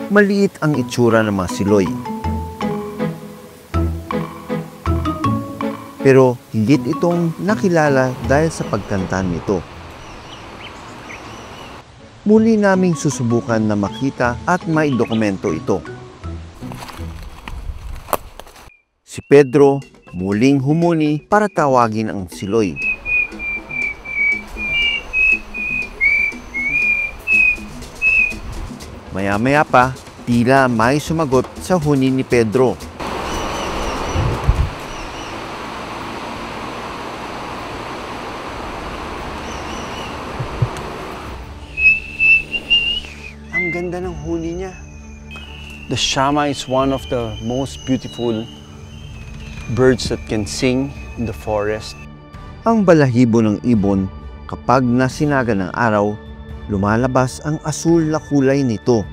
Maliit ang itsura ng mga siloy. Pero higit itong nakilala dahil sa pagkanta nito. Muli naming susubukan na makita at maidokumento ito. Si Pedro muling humuni para tawagin ang siloy. Maya-maya pa, tila may sumagot sa huni ni Pedro. Ang ganda ng huni niya. The shama is one of the most beautiful birds that can sing in the forest. Ang balahibo ng ibon, kapag nasinaga ng araw, lumalabas ang asul na kulay nito.